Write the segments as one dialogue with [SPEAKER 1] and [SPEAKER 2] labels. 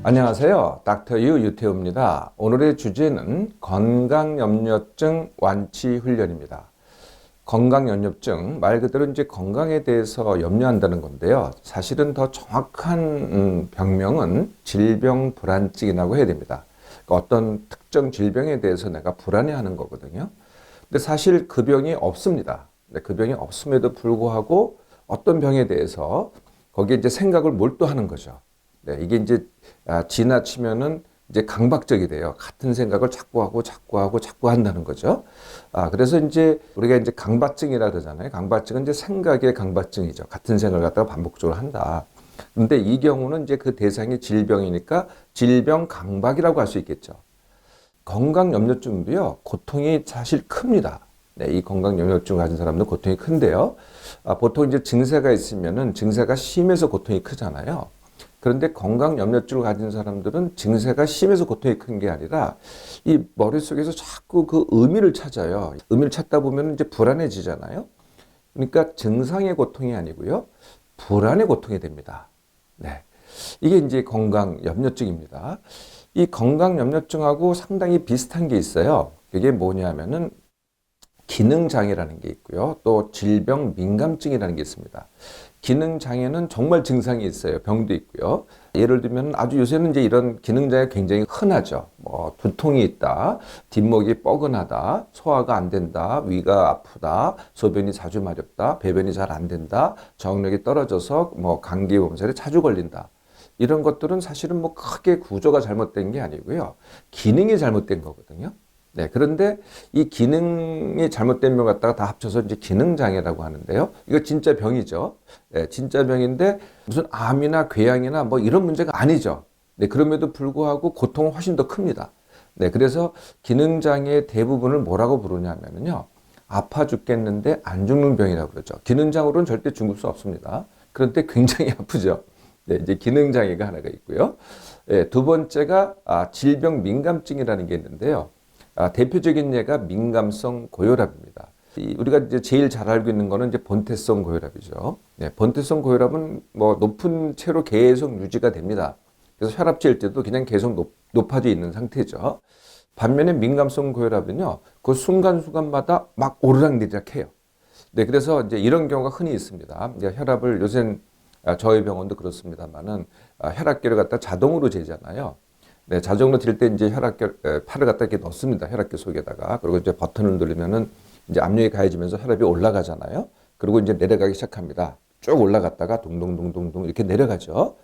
[SPEAKER 1] 안녕하세요. 닥터 유 유태우입니다. 오늘의 주제는 건강염려증 완치 훈련입니다. 건강염려증, 말 그대로 이제 건강에 대해서 염려한다는 건데요. 사실은 더 정확한 병명은 질병불안증이라고 해야 됩니다. 그러니까 어떤 특정 질병에 대해서 내가 불안해하는 거거든요. 근데 사실 그 병이 없습니다. 근데 그 병이 없음에도 불구하고 어떤 병에 대해서 거기에 이제 생각을 몰두하는 거죠. 네, 이게 이제 지나치면은 이제 강박적이 돼요. 같은 생각을 자꾸 한다는 거죠. 그래서 이제 우리가 이제 강박증이라 그러잖아요. 강박증은 이제 생각의 강박증이죠. 같은 생각을 갖다가 반복적으로 한다. 근데 이 경우는 이제 그 대상이 질병이니까 질병 강박이라고 할 수 있겠죠. 건강염려증도요, 고통이 사실 큽니다. 네, 이 건강염려증 가진 사람들은 고통이 큰데요. 보통 이제 증세가 있으면은 증세가 심해서 고통이 크잖아요. 그런데 건강염려증을 가진 사람들은 증세가 심해서 고통이 큰 게 아니라 이 머릿속에서 자꾸 그 의미를 찾아요. 의미를 찾다 보면 이제 불안해지잖아요. 그러니까 증상의 고통이 아니고요. 불안의 고통이 됩니다. 네. 이게 이제 건강염려증입니다. 이 건강염려증하고 상당히 비슷한 게 있어요. 그게 뭐냐면은 기능장애라는 게 있고요. 또 질병민감증이라는 게 있습니다. 기능장애는 정말 증상이 있어요. 병도 있고요. 예를 들면 아주 요새는 이제 이런 기능장애 굉장히 흔하죠. 뭐 두통이 있다, 뒷목이 뻐근하다, 소화가 안 된다, 위가 아프다, 소변이 자주 마렵다, 배변이 잘 안 된다, 저항력이 떨어져서 뭐 감기 몸살에 자주 걸린다. 이런 것들은 사실은 뭐 크게 구조가 잘못된 게 아니고요. 기능이 잘못된 거거든요. 네, 그런데 이 기능이 잘못된 병 갖다가 다 합쳐서 이제 기능장애라고 하는데요. 이거 진짜 병이죠. 네, 진짜 병인데 무슨 암이나 궤양이나 뭐 이런 문제가 아니죠. 네, 그럼에도 불구하고 고통은 훨씬 더 큽니다. 네, 그래서 기능장애의 대부분을 뭐라고 부르냐면요. 아파 죽겠는데 안 죽는 병이라고 그러죠. 기능장애로는 절대 죽을 수 없습니다. 그런데 굉장히 아프죠. 네, 이제 기능장애가 하나가 있고요. 네, 두 번째가 질병 민감증이라는 게 있는데요. 대표적인 예가 민감성 고혈압입니다. 우리가 이제 제일 잘 알고 있는 거는 이제 본태성 고혈압이죠. 네, 본태성 고혈압은 뭐 높은 채로 계속 유지가 됩니다. 그래서 혈압 잴 때도 그냥 계속 높아져 있는 상태죠. 반면에 민감성 고혈압은요, 그 순간순간마다 막 오르락내리락 해요. 네, 그래서 이제 이런 경우가 흔히 있습니다. 혈압을 요새는 저희 병원도 그렇습니다만은 혈압계를 갖다 자동으로 재잖아요. 네, 자동으로 들 때 이제 팔을 갖다 이렇게 넣습니다. 혈압계 속에다가. 그리고 이제 버튼을 누르면은 이제 압력이 가해지면서 혈압이 올라가잖아요. 그리고 이제 내려가기 시작합니다. 쭉 올라갔다가 동동동동동 이렇게 내려가죠.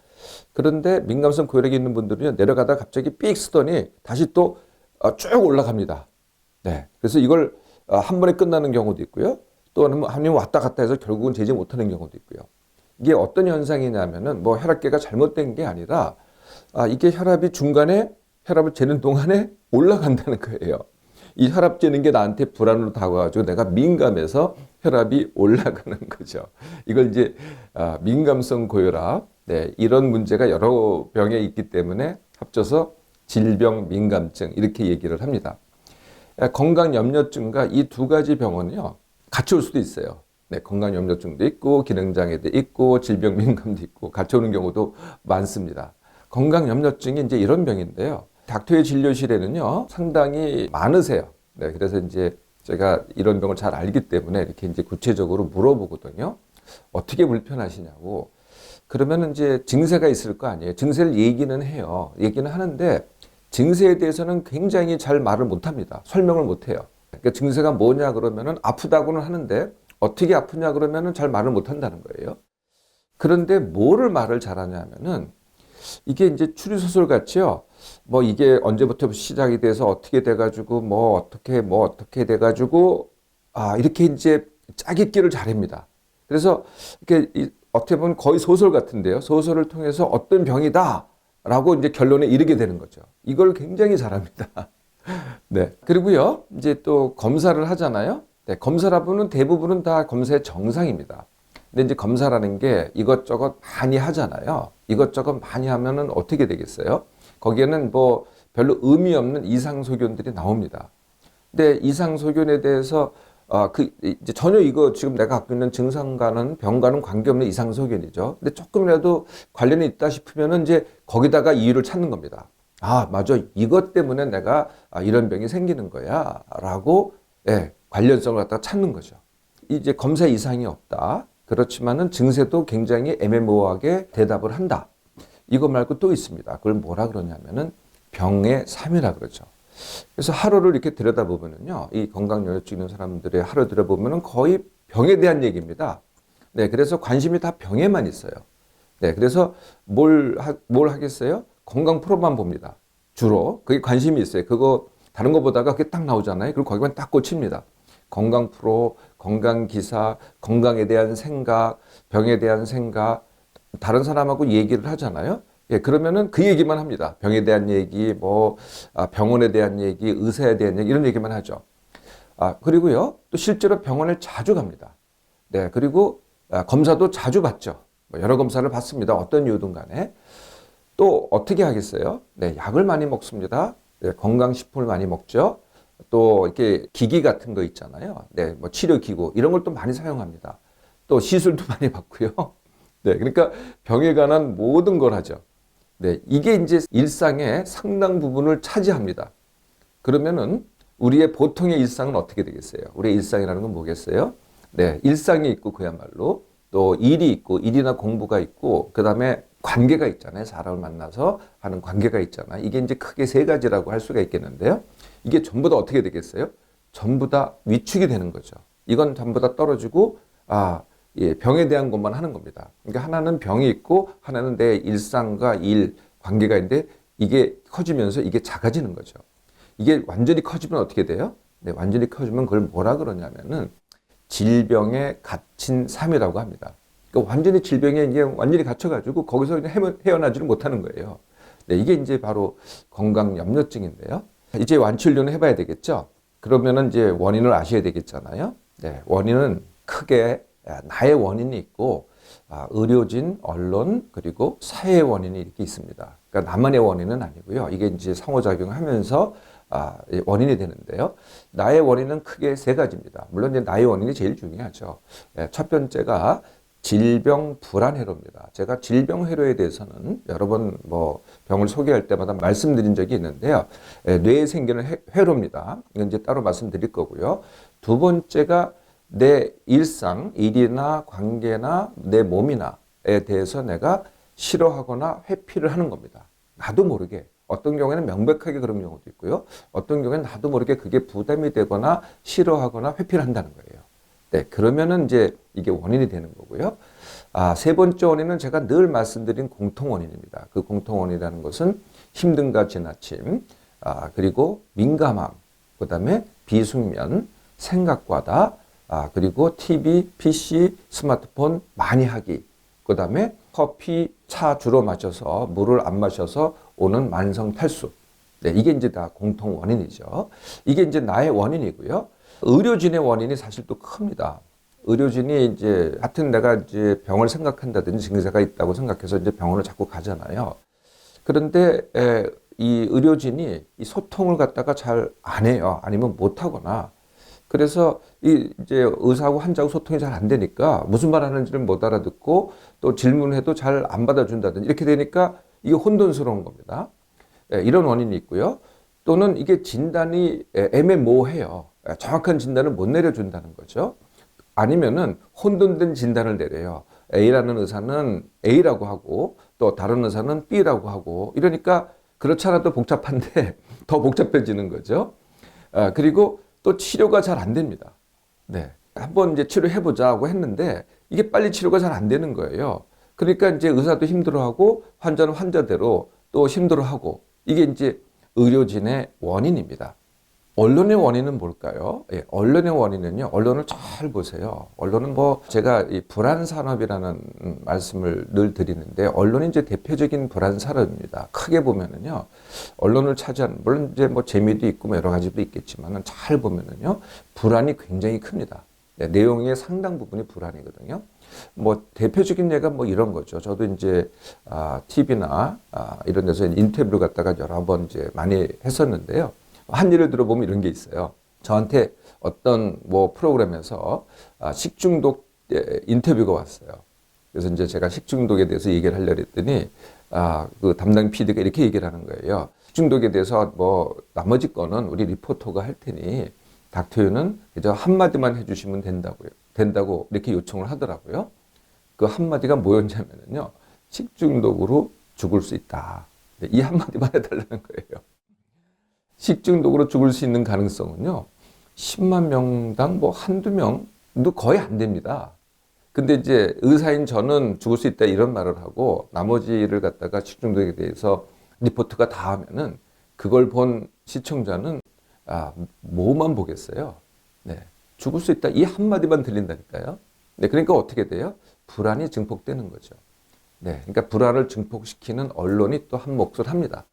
[SPEAKER 1] 그런데 민감성 고혈압이 있는 분들은요, 내려가다가 갑자기 삑 쓰더니 다시 또 쭉 올라갑니다. 네. 그래서 이걸 한 번에 끝나는 경우도 있고요. 또 한 번 왔다 갔다 해서 결국은 재지 못하는 경우도 있고요. 이게 어떤 현상이냐면은 뭐 혈압계가 잘못된 게 아니라 이게 혈압이 중간에 혈압을 재는 동안에 올라간다는 거예요. 이 혈압 재는 게 나한테 불안으로 다가와가지고 내가 민감해서 혈압이 올라가는 거죠. 이걸 이제 민감성 고혈압, 네, 이런 문제가 여러 병에 있기 때문에 합쳐서 질병 민감증 이렇게 얘기를 합니다. 건강염려증과 이 두 가지 병은요 같이 올 수도 있어요. 네, 건강염려증도 있고 기능장애도 있고 질병 민감도 있고 같이 오는 경우도 많습니다. 건강염려증이 이제 이런 병인데요. 닥터의 진료실에는요, 상당히 많으세요. 네, 그래서 이제 제가 이런 병을 잘 알기 때문에 이렇게 이제 구체적으로 물어보거든요. 어떻게 불편하시냐고. 그러면 이제 증세가 있을 거 아니에요. 증세를 얘기는 해요. 얘기는 하는데 증세에 대해서는 굉장히 잘 말을 못 합니다. 설명을 못 해요. 그러니까 증세가 뭐냐 그러면은 아프다고는 하는데 어떻게 아프냐 그러면은 잘 말을 못 한다는 거예요. 그런데 뭐를 말을 잘하냐면은 이게 이제 추리소설 같이요. 뭐 이게 언제부터 시작이 돼서 어떻게 돼가지고 뭐 어떻게 돼가지고 이렇게 이제 짜깁기를 잘합니다. 그래서 이렇게 어떻게 보면 거의 소설 같은데요. 소설을 통해서 어떤 병이다라고 이제 결론에 이르게 되는 거죠. 이걸 굉장히 잘합니다. 네. 그리고요. 이제 또 검사를 하잖아요. 네. 검사라고는 대부분은 다 검사의 정상입니다. 근데 이제 검사라는 게 이것저것 많이 하잖아요. 이것저것 많이 하면은 어떻게 되겠어요? 거기에는 뭐 별로 의미 없는 이상소견들이 나옵니다. 근데 이상소견에 대해서 이제 전혀 이거 지금 내가 갖고 있는 증상과는 병과는 관계없는 이상소견이죠. 근데 조금이라도 관련이 있다 싶으면은 이제 거기다가 이유를 찾는 겁니다. 아, 맞아. 이것 때문에 내가 이런 병이 생기는 거야. 라고, 예, 관련성을 갖다가 찾는 거죠. 이제 검사 이상이 없다. 그렇지만은 증세도 굉장히 애매모호하게 대답을 한다. 이거 말고 또 있습니다. 그걸 뭐라 그러냐면은 병의 삶이라 그러죠. 그래서 하루를 이렇게 들여다보면은요, 이 건강염려증 있는 사람들의 하루 들여다보면은 거의 병에 대한 얘기입니다. 네, 그래서 관심이 다 병에만 있어요. 네, 그래서 뭘 하겠어요? 건강 프로만 봅니다. 주로. 그게 관심이 있어요. 그거, 다른 거 보다가 그게 딱 나오잖아요. 그리고 거기만 딱 꽂힙니다. 건강 프로, 건강 기사, 건강에 대한 생각, 병에 대한 생각, 다른 사람하고 얘기를 하잖아요. 예, 그러면은 그 얘기만 합니다. 병에 대한 얘기, 병원에 대한 얘기, 의사에 대한 얘기, 이런 얘기만 하죠. 그리고요, 또 실제로 병원을 자주 갑니다. 네, 그리고 검사도 자주 받죠. 여러 검사를 받습니다. 어떤 이유든 간에. 또 어떻게 하겠어요? 네, 약을 많이 먹습니다. 네, 건강식품을 많이 먹죠. 또 이렇게 기기 같은 거 있잖아요. 네, 뭐 치료기구, 이런 걸 또 많이 사용합니다. 또 시술도 많이 받고요. 네, 그러니까 병에 관한 모든 걸 하죠. 네, 이게 이제 일상의 상당 부분을 차지합니다. 그러면은 우리의 보통의 일상은 어떻게 되겠어요? 우리의 일상이라는 건 뭐겠어요? 네, 일상이 있고 그야말로 또 일이 있고 일이나 공부가 있고 그다음에 관계가 있잖아요. 사람을 만나서 하는 관계가 있잖아요. 이게 이제 크게 세 가지라고 할 수가 있겠는데요. 이게 전부 다 어떻게 되겠어요? 전부 다 위축이 되는 거죠. 이건 전부 다 떨어지고 예, 병에 대한 것만 하는 겁니다. 그러니까 하나는 병이 있고 하나는 내 일상과 일, 관계가 있는데 이게 커지면서 이게 작아지는 거죠. 이게 완전히 커지면 어떻게 돼요? 네, 완전히 커지면 그걸 뭐라 그러냐면은 질병에 갇힌 삶이라고 합니다. 그러니까 완전히 질병에 이제 완전히 갇혀가지고 거기서 그냥 헤어나지를 못하는 거예요. 네, 이게 이제 바로 건강염려증인데요. 이제 완치료는 해봐야 되겠죠? 그러면은 이제 원인을 아셔야 되겠잖아요. 네, 원인은 크게 나의 원인이 있고 의료진, 언론, 그리고 사회의 원인이 이렇게 있습니다. 그러니까 나만의 원인은 아니고요. 이게 이제 상호작용하면서 원인이 되는데요. 나의 원인은 크게 세 가지입니다. 물론 이제 나의 원인이 제일 중요하죠. 첫 번째가 질병 불안회로입니다. 제가 질병 회로에 대해서는 여러 번 병을 소개할 때마다 말씀드린 적이 있는데요. 뇌에 생기는 회로입니다. 이건 이제 따로 말씀드릴 거고요. 두 번째가 내 일상, 일이나 관계나 내 몸이나에 대해서 내가 싫어하거나 회피를 하는 겁니다. 나도 모르게. 어떤 경우에는 명백하게 그런 경우도 있고요. 어떤 경우에는 나도 모르게 그게 부담이 되거나 싫어하거나 회피를 한다는 거예요. 네, 그러면은 이제 이게 원인이 되는 거고요. 세 번째 원인은 제가 늘 말씀드린 공통 원인입니다. 그 공통 원인이라는 것은 힘듦과 지나침, 그리고 민감함, 그 다음에 비숙면, 생각과다, 그리고 TV, PC, 스마트폰 많이 하기, 그 다음에 커피, 차 주로 마셔서 물을 안 마셔서 오는 만성 탈수. 네, 이게 이제 다 공통 원인이죠. 이게 이제 나의 원인이고요. 의료진의 원인이 사실 또 큽니다. 의료진이 이제 하여튼 내가 이제 병을 생각한다든지 증세가 있다고 생각해서 이제 병원을 자꾸 가잖아요. 그런데 이 의료진이 이 소통을 갖다가 잘 안 해요. 아니면 못 하거나. 그래서 이제 의사하고 환자하고 소통이 잘 안 되니까 무슨 말 하는지를 못 알아듣고 또 질문해도 잘 안 받아준다든지 이렇게 되니까 이게 혼돈스러운 겁니다. 이런 원인이 있고요. 또는 이게 진단이 애매모호해요. 정확한 진단을 못 내려준다는 거죠. 아니면은 혼돈된 진단을 내려요. A라는 의사는 A라고 하고 또 다른 의사는 B라고 하고 이러니까 그렇지 않아도 복잡한데 더 복잡해지는 거죠. 그리고 또 치료가 잘 안 됩니다. 네. 한번 이제 치료해보자고 했는데 이게 빨리 치료가 잘 안 되는 거예요. 그러니까 이제 의사도 힘들어하고 환자는 환자대로 또 힘들어하고 이게 이제 의료진의 원인입니다. 언론의 원인은 뭘까요? 예, 언론의 원인은요, 언론을 잘 보세요. 언론은 제가 이 불안 산업이라는 말씀을 늘 드리는데, 언론이 이제 대표적인 불안 산업입니다. 크게 보면은요, 언론을 차지한, 물론 이제 재미도 있고 여러 가지도 있겠지만은 잘 보면은요, 불안이 굉장히 큽니다. 네, 내용의 상당 부분이 불안이거든요. 대표적인 예가 이런 거죠. 저도 이제, TV나, 이런 데서 인터뷰를 갖다가 여러 번 이제 많이 했었는데요. 한 예를 들어보면 이런 게 있어요. 저한테 어떤 뭐 프로그램에서 식중독 인터뷰가 왔어요. 그래서 이제 제가 식중독에 대해서 얘기를 하려고 했더니 그 담당 PD가 이렇게 얘기를 하는 거예요. 식중독에 대해서 뭐 나머지 거는 우리 리포터가 할 테니 닥터유는 그저 한마디만 해주시면 된다고 이렇게 요청을 하더라고요. 그 한마디가 뭐였냐면요. 식중독으로 죽을 수 있다. 이 한마디만 해달라는 거예요. 식중독으로 죽을 수 있는 가능성은요. 10만 명당 뭐 한두 명도 거의 안 됩니다. 근데 이제 의사인 저는 죽을 수 있다 이런 말을 하고 나머지를 갖다가 식중독에 대해서 리포트가 다 하면은 그걸 본 시청자는 뭐만 보겠어요. 네. 죽을 수 있다 이 한마디만 들린다니까요. 네. 그러니까 어떻게 돼요? 불안이 증폭되는 거죠. 네. 그러니까 불안을 증폭시키는 언론이 또 한 몫을 합니다.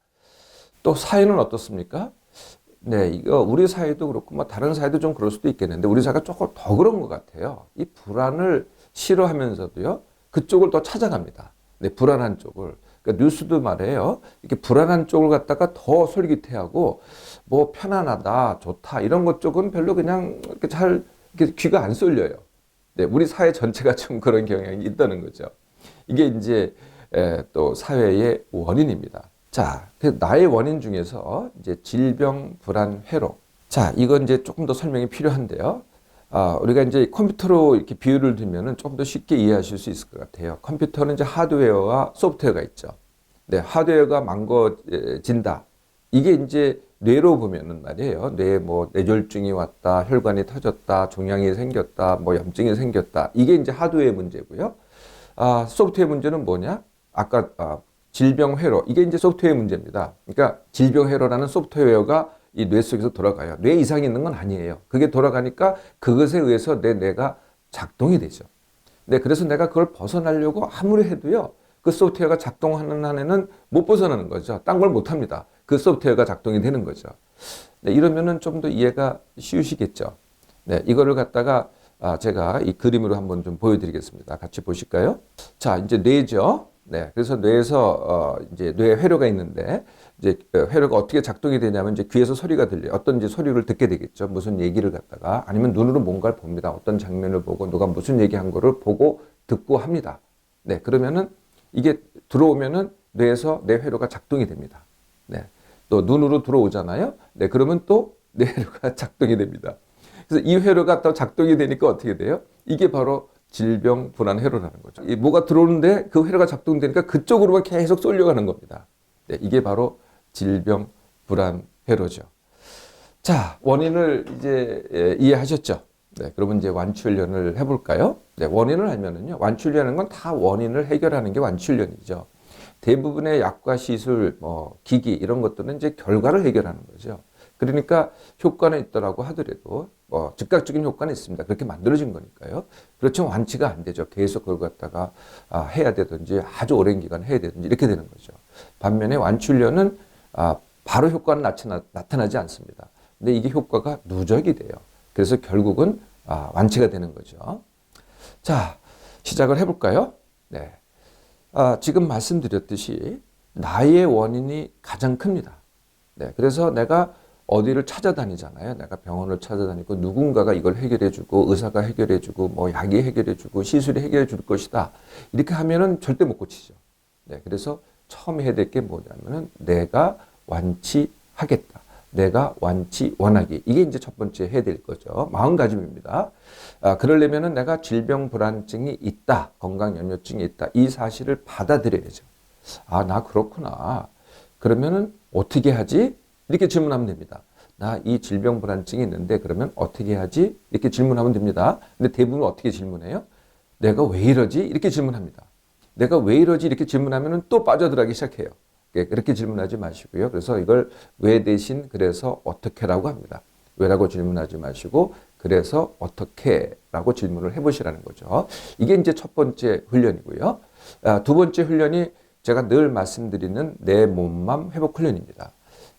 [SPEAKER 1] 또 사회는 어떻습니까? 네, 이거 우리 사회도 그렇고 뭐 다른 사회도 좀 그럴 수도 있겠는데 우리 사회가 조금 더 그런 것 같아요. 이 불안을 싫어하면서도요, 그쪽을 또 찾아갑니다. 네, 불안한 쪽을. 그러니까 뉴스도 말해요. 이렇게 불안한 쪽을 갖다가 더 솔깃해하고 뭐 편안하다, 좋다 이런 것 쪽은 별로 그냥 이렇게 잘 이렇게 귀가 안 쏠려요. 네, 우리 사회 전체가 좀 그런 경향이 있다는 거죠. 이게 이제 또 사회의 원인입니다. 자, 나의 원인 중에서 이제 질병, 불안, 회로. 자, 이건 이제 조금 더 설명이 필요한데요. 우리가 이제 컴퓨터로 이렇게 비유를 두면은 조금 더 쉽게 이해하실 수 있을 것 같아요. 컴퓨터는 이제 하드웨어와 소프트웨어가 있죠. 네, 하드웨어가 망가진다. 이게 이제 뇌로 보면은 말이에요. 뇌에 뭐 뇌졸중이 왔다, 혈관이 터졌다, 종양이 생겼다, 뭐 염증이 생겼다. 이게 이제 하드웨어 문제고요. 소프트웨어 문제는 뭐냐? 아까 질병 회로 이게 이제 소프트웨어 문제입니다. 그러니까 질병 회로라는 소프트웨어가 이 뇌 속에서 돌아가요. 뇌 이상이 있는 건 아니에요. 그게 돌아가니까 그것에 의해서 내 뇌가 작동이 되죠. 네, 그래서 내가 그걸 벗어나려고 아무리 해도요. 그 소프트웨어가 작동하는 한에는 못 벗어나는 거죠. 딴 걸 못 합니다. 그 소프트웨어가 작동이 되는 거죠. 네, 이러면은 좀 더 이해가 쉬우시겠죠. 네, 이거를 갖다가 제가 이 그림으로 한번 좀 보여드리겠습니다. 같이 보실까요? 자, 이제 뇌죠. 네, 그래서 뇌에서 이제 뇌에 회로가 있는데 이제 회로가 어떻게 작동이 되냐면 이제 귀에서 소리가 들려요. 어떤 이제 소리를 듣게 되겠죠. 무슨 얘기를 갖다가 아니면 눈으로 뭔가를 봅니다. 어떤 장면을 보고 누가 무슨 얘기한 거를 보고 듣고 합니다. 네, 그러면은 이게 들어오면은 뇌에서 뇌 회로가 작동이 됩니다. 네, 또 눈으로 들어오잖아요. 네, 그러면 또 뇌 회로가 작동이 됩니다. 그래서 이 회로가 또 작동이 되니까 어떻게 돼요? 이게 바로 질병, 불안, 회로라는 거죠. 이 뭐가 들어오는데 그 회로가 작동되니까 그쪽으로만 계속 쏠려가는 겁니다. 네, 이게 바로 질병, 불안, 회로죠. 자, 원인을 이제 이해하셨죠? 네, 그러면 이제 완치훈련을 해볼까요? 네, 원인을 알면은요, 완치훈련은 건 다 원인을 해결하는 게 완치훈련이죠. 대부분의 약과 시술, 뭐 기기 이런 것들은 이제 결과를 해결하는 거죠. 그러니까 효과는 있더라고 하더라도 뭐 즉각적인 효과는 있습니다. 그렇게 만들어진 거니까요. 그렇지만 완치가 안 되죠. 계속 그걸 갖다가 해야 되든지 아주 오랜 기간 해야 되든지 이렇게 되는 거죠. 반면에 완치훈련은 바로 효과는 나타나지 않습니다. 근데 이게 효과가 누적이 돼요. 그래서 결국은 완치가 되는 거죠. 자, 시작을 해볼까요? 네. 지금 말씀드렸듯이 나의 원인이 가장 큽니다. 네. 그래서 내가 어디를 찾아다니잖아요. 내가 병원을 찾아다니고 누군가가 이걸 해결해주고 의사가 해결해주고 뭐 약이 해결해주고 시술이 해결해줄 것이다. 이렇게 하면은 절대 못 고치죠. 네, 그래서 처음 해야 될 게 뭐냐면은 내가 완치하겠다. 내가 완치 원하기. 이게 이제 첫 번째 해야 될 거죠. 마음가짐입니다. 그러려면은 내가 질병 불안증이 있다. 건강 염려증이 있다. 이 사실을 받아들여야죠. 나 그렇구나. 그러면은 어떻게 하지? 이렇게 질문하면 됩니다. 나 이 질병 불안증이 있는데 그러면 어떻게 하지? 이렇게 질문하면 됩니다. 근데 대부분 어떻게 질문해요? 내가 왜 이러지? 이렇게 질문합니다. 내가 왜 이러지? 이렇게 질문하면 또 빠져들어가기 시작해요. 그렇게 질문하지 마시고요. 그래서 이걸 왜 대신 그래서 어떻게라고 합니다. 왜라고 질문하지 마시고 그래서 어떻게라고 질문을 해보시라는 거죠. 이게 이제 첫 번째 훈련이고요. 두 번째 훈련이 제가 늘 말씀드리는 내 몸맘 회복 훈련입니다.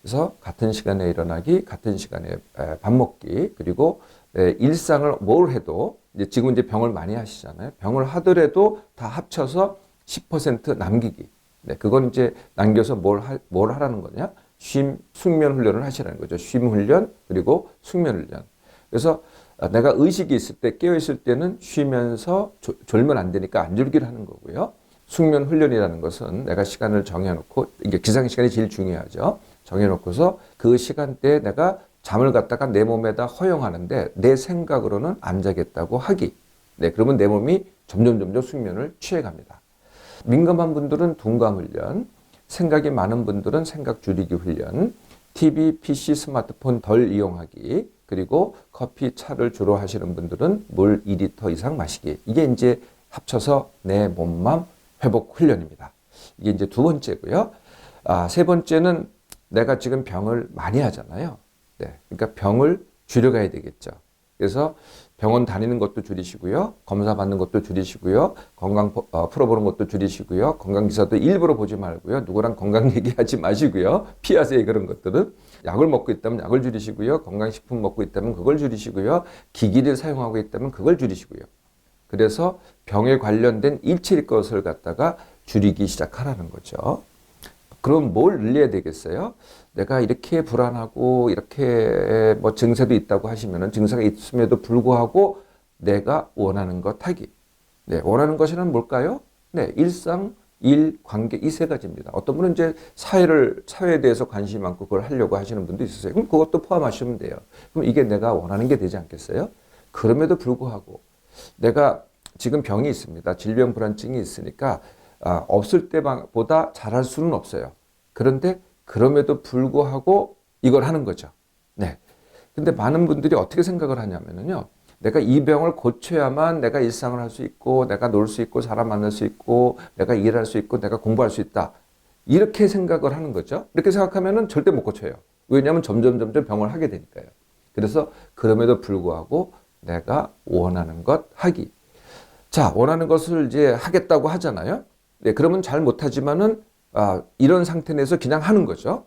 [SPEAKER 1] 그래서 같은 시간에 일어나기, 같은 시간에 밥 먹기, 그리고 일상을 뭘 해도 지금 이제 병을 많이 하시잖아요. 병을 하더라도 다 합쳐서 10% 남기기. 네, 그건 이제 남겨서 뭘 하라는 거냐? 숙면 훈련을 하시라는 거죠. 쉼 훈련, 그리고 숙면 훈련. 그래서 내가 의식이 있을 때, 깨어있을 때는 쉬면서 졸면 안 되니까 안 졸기를 하는 거고요. 숙면 훈련이라는 것은 내가 시간을 정해놓고, 이게 기상시간이 제일 중요하죠. 정해놓고서 그 시간대에 내가 잠을 갖다가 내 몸에다 허용하는데 내 생각으로는 안 자겠다고 하기. 네, 그러면 내 몸이 점점 숙면을 취해갑니다. 민감한 분들은 둔감 훈련, 생각이 많은 분들은 생각 줄이기 훈련, TV, PC, 스마트폰 덜 이용하기, 그리고 커피, 차를 주로 하시는 분들은 물 2리터 이상 마시기. 이게 이제 합쳐서 내 몸맘 회복 훈련입니다. 이게 이제 두 번째고요. 세 번째는 내가 지금 병을 많이 하잖아요. 네, 그러니까 병을 줄여가야 되겠죠. 그래서 병원 다니는 것도 줄이시고요. 검사 받는 것도 줄이시고요. 건강 풀어보는 것도 줄이시고요. 건강기사도 일부러 보지 말고요. 누구랑 건강 얘기하지 마시고요. 피하세요. 그런 것들은. 약을 먹고 있다면 약을 줄이시고요. 건강식품 먹고 있다면 그걸 줄이시고요. 기기를 사용하고 있다면 그걸 줄이시고요. 그래서 병에 관련된 일체의 것을 갖다가 줄이기 시작하라는 거죠. 그럼 뭘 늘려야 되겠어요? 내가 이렇게 불안하고 이렇게 뭐 증세도 있다고 하시면은 증세가 있음에도 불구하고 내가 원하는 것 하기. 네, 원하는 것이란 뭘까요? 네, 일상, 일, 관계 이 세 가지입니다. 어떤 분은 이제 사회에 대해서 관심이 많고 그걸 하려고 하시는 분도 있으세요. 그럼 그것도 포함하시면 돼요. 그럼 이게 내가 원하는 게 되지 않겠어요? 그럼에도 불구하고 내가 지금 병이 있습니다. 질병 불안증이 있으니까 없을 때보다 잘할 수는 없어요. 그런데 그럼에도 불구하고 이걸 하는 거죠. 네. 근데 많은 분들이 어떻게 생각을 하냐면요. 내가 이 병을 고쳐야만 내가 일상을 할 수 있고, 내가 놀 수 있고, 사람 만날 수 있고, 내가 일할 수 있고, 내가 공부할 수 있다. 이렇게 생각을 하는 거죠. 이렇게 생각하면은 절대 못 고쳐요. 왜냐하면 점점 병을 하게 되니까요. 그래서 그럼에도 불구하고 내가 원하는 것 하기. 자, 원하는 것을 이제 하겠다고 하잖아요. 네, 그러면 잘 못하지만은 이런 상태 내에서 그냥 하는 거죠.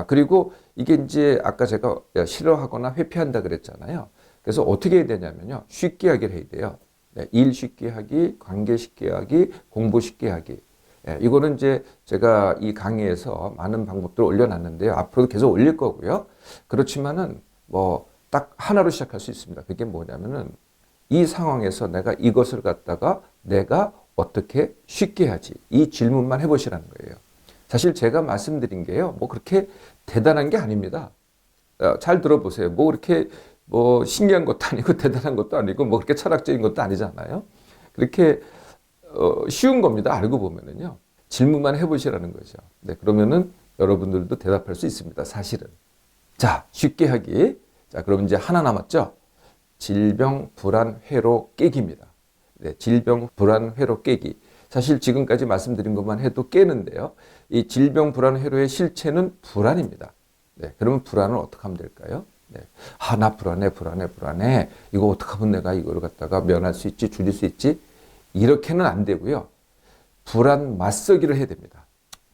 [SPEAKER 1] 그리고 이게 이제 아까 제가 싫어하거나 회피한다 그랬잖아요. 그래서 어떻게 해야 되냐면요. 쉽게 하기를 해야 돼요. 네, 일 쉽게 하기, 관계 쉽게 하기, 공부 쉽게 하기. 네, 이거는 이제 제가 이 강의에서 많은 방법들을 올려놨는데요. 앞으로도 계속 올릴 거고요. 그렇지만은 뭐 딱 하나로 시작할 수 있습니다. 그게 뭐냐면은 이 상황에서 내가 이것을 갖다가 내가 어떻게 쉽게 하지? 이 질문만 해보시라는 거예요. 사실 제가 말씀드린 게요. 뭐 그렇게 대단한 게 아닙니다. 잘 들어보세요. 뭐 그렇게 뭐 신기한 것도 아니고 대단한 것도 아니고 뭐 그렇게 철학적인 것도 아니잖아요. 그렇게 쉬운 겁니다. 알고 보면은요. 질문만 해보시라는 거죠. 네, 그러면은 여러분들도 대답할 수 있습니다. 사실은. 자, 쉽게 하기. 자, 그럼 이제 하나 남았죠? 질병, 불안, 회로 깨기입니다. 네, 질병, 불안, 회로 깨기. 사실 지금까지 말씀드린 것만 해도 깨는데요. 이 질병, 불안, 회로의 실체는 불안입니다. 네, 그러면 불안을 어떻게 하면 될까요? 네. 나 불안해. 이거 어떻게 하면 내가 이걸 갖다가 면할 수 있지, 줄일 수 있지? 이렇게는 안 되고요. 불안 맞서기를 해야 됩니다.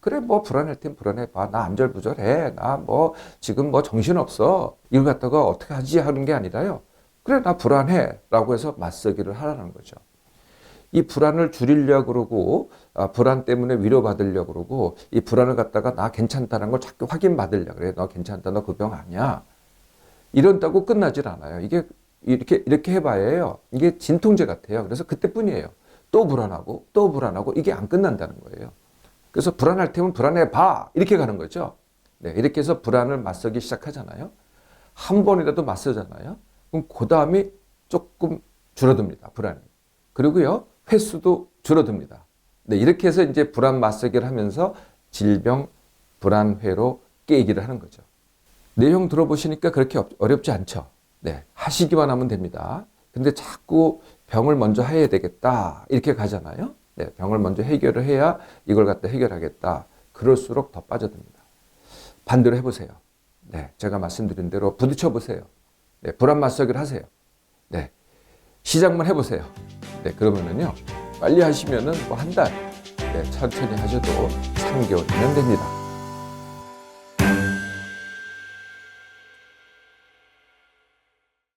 [SPEAKER 1] 그래, 뭐 불안할 땐 불안해봐. 나 안절부절해. 나 뭐 지금 뭐 정신없어. 이걸 갖다가 어떻게 하지 하는 게 아니라요. 그래, 나 불안해. 라고 해서 맞서기를 하라는 거죠. 이 불안을 줄이려고 그러고, 불안 때문에 위로받으려고 그러고, 이 불안을 갖다가 나 괜찮다는 걸 자꾸 확인받으려고 그래. 너 괜찮다. 너 그 병 아니야. 이런다고 끝나질 않아요. 이게 이렇게 해봐야요. 이게 진통제 같아요. 그래서 그때뿐이에요. 또 불안하고, 이게 안 끝난다는 거예요. 그래서 불안할 테면 불안해봐. 이렇게 가는 거죠. 네, 이렇게 해서 불안을 맞서기 시작하잖아요. 한 번이라도 맞서잖아요. 그럼 그 다음이 조금 줄어듭니다. 불안이. 그리고요, 횟수도 줄어듭니다. 네, 이렇게 해서 이제 불안 맞서기를 하면서 질병, 불안, 회로 깨기를 하는 거죠. 내용 들어보시니까 그렇게 어렵지 않죠. 네, 하시기만 하면 됩니다. 근데 자꾸 병을 먼저 해야 되겠다. 이렇게 가잖아요. 네, 병을 먼저 해결을 해야 이걸 갖다 해결하겠다. 그럴수록 더 빠져듭니다. 반대로 해보세요. 네, 제가 말씀드린 대로 부딪혀 보세요. 네, 불안 맞서기를 하세요. 네, 시작만 해보세요. 네, 그러면은요, 빨리 하시면은 뭐 한 달, 네, 천천히 하셔도 3개월이면 됩니다.